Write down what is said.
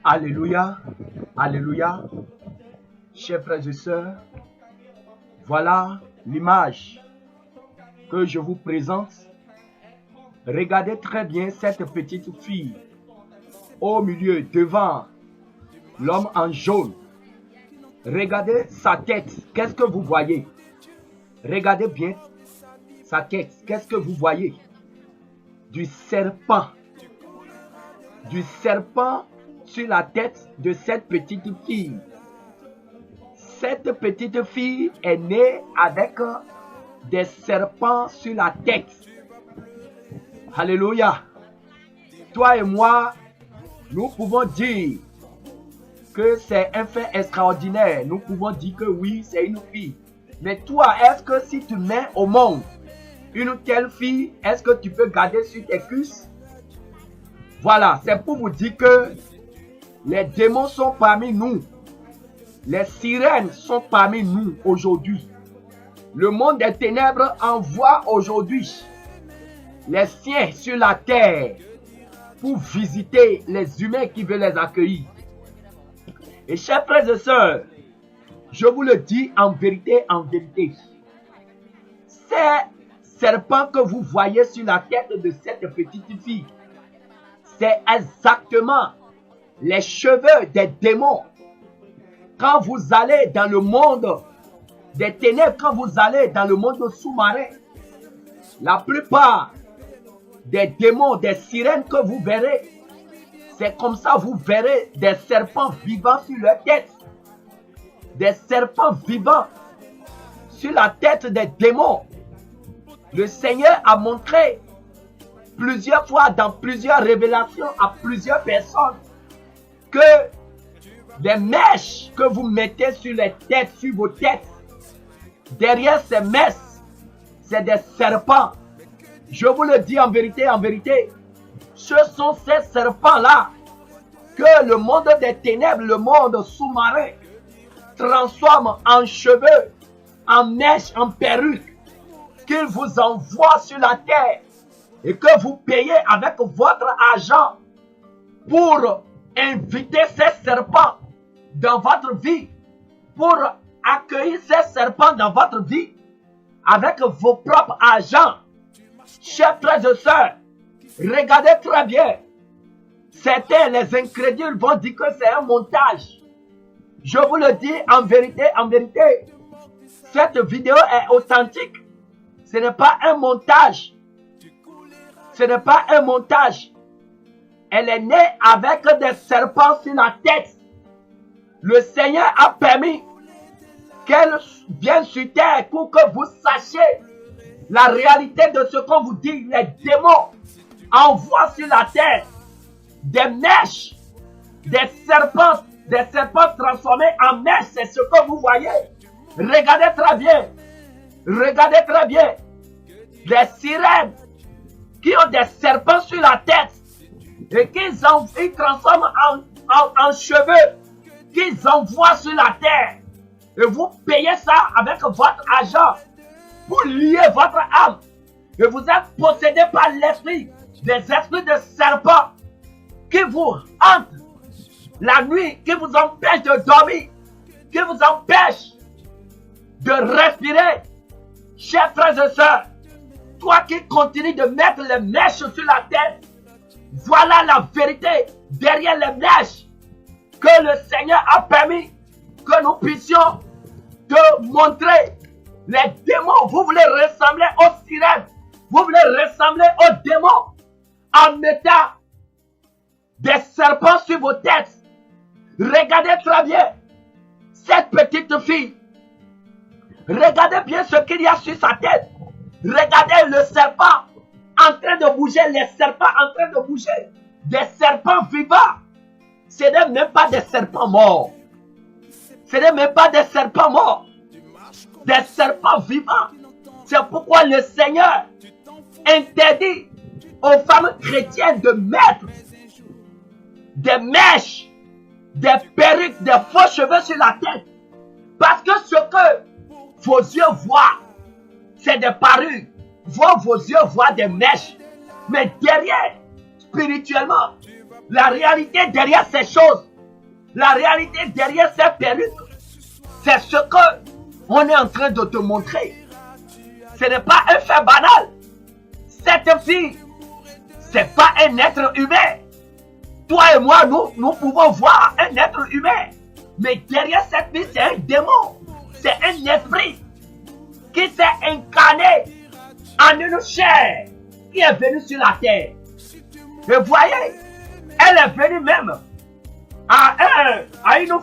Alléluia, alléluia, chers frères et sœurs, voilà l'image que je vous présente. Regardez très bien cette petite fille au milieu, devant l'homme en jaune. Regardez sa tête, qu'est-ce que vous voyez? Regardez bien sa tête, qu'est-ce que vous voyez? Du serpent sur la tête de cette petite fille. Cette petite fille est née avec des serpents sur la tête. Alléluia. Toi et moi, nous pouvons dire que c'est un fait extraordinaire. Nous pouvons dire que oui, c'est une fille. Mais toi, est-ce que si tu mets au monde une telle fille, est-ce que tu peux garder sur tes cuisses? Voilà, c'est pour vous dire que les démons sont parmi nous. Les sirènes sont parmi nous aujourd'hui. Le monde des ténèbres envoie aujourd'hui les siens sur la terre pour visiter les humains qui veulent les accueillir. Et chers frères et sœurs, je vous le dis en vérité, ces serpents que vous voyez sur la tête de cette petite fille, c'est exactement les cheveux des démons. Quand vous allez dans le monde des ténèbres, quand vous allez dans le monde sous-marin, la plupart des démons, des sirènes que vous verrez, c'est comme ça vous verrez des serpents vivants sur leur tête. Des serpents vivants sur la tête des démons. Le Seigneur a montré plusieurs fois dans plusieurs révélations à plusieurs personnes que les mèches que vous mettez sur les têtes, sur vos têtes, derrière ces mèches, c'est des serpents. Je vous le dis en vérité, ce sont ces serpents-là que le monde des ténèbres, le monde sous-marin, transforme en cheveux, en mèches, en perruques, qu'il vous envoie sur la terre et que vous payez avec votre argent pour inviter ces serpents dans votre vie, pour accueillir ces serpents dans votre vie avec vos propres argent. Chers frères et sœurs, regardez très bien. Certains, les incrédules, vont dire que c'est un montage. Je vous le dis en vérité, cette vidéo est authentique. Ce n'est pas un montage. Ce n'est pas un montage. Elle est née avec des serpents sur la tête. Le Seigneur a permis qu'elle vienne sur terre pour que vous sachiez la réalité de ce qu'on vous dit. Les démons envoient sur la terre des mèches, des serpents transformés en mèches. C'est ce que vous voyez. Regardez très bien. Les sirènes qui ont des serpents sur la tête et qu'ils transforment en cheveux, qu'ils envoient sur la terre. Et vous payez ça avec votre argent pour lier votre âme. Et vous êtes possédé par l'esprit, des esprits de serpents qui vous hantent la nuit, qui vous empêchent de dormir, qui vous empêchent de respirer. Chers frères et sœurs, toi qui continues de mettre les mèches sur la tête, voilà la vérité derrière les mèches que le Seigneur a permis que nous puissions te montrer. Les démons, vous voulez ressembler aux sirènes, vous voulez ressembler aux démons en mettant des serpents sur vos têtes. Regardez très bien cette petite fille. Regardez bien ce qu'il y a sur sa tête. Regardez le serpent en train de bouger, les serpents en train de bouger. Des serpents vivants. Ce n'est même pas des serpents morts. Ce n'est même pas des serpents morts. Des serpents vivants. C'est pourquoi le Seigneur interdit aux femmes chrétiennes de mettre des mèches, des perruques, des faux cheveux sur la tête. Parce que ce que vos yeux voient, c'est des parures. Vos yeux voient des mèches. Mais derrière, spirituellement, la réalité derrière ces choses, La réalité derrière ces perruques, c'est ce que on est en train de te montrer. Ce n'est pas un fait banal. Cette fille, c'est pas un être humain. Toi et moi, nous pouvons voir un être humain. Mais derrière cette fille, c'est un démon. C'est un esprit qui s'est incarné en une chair qui est venue sur la terre. Et voyez, elle est venue même à une foi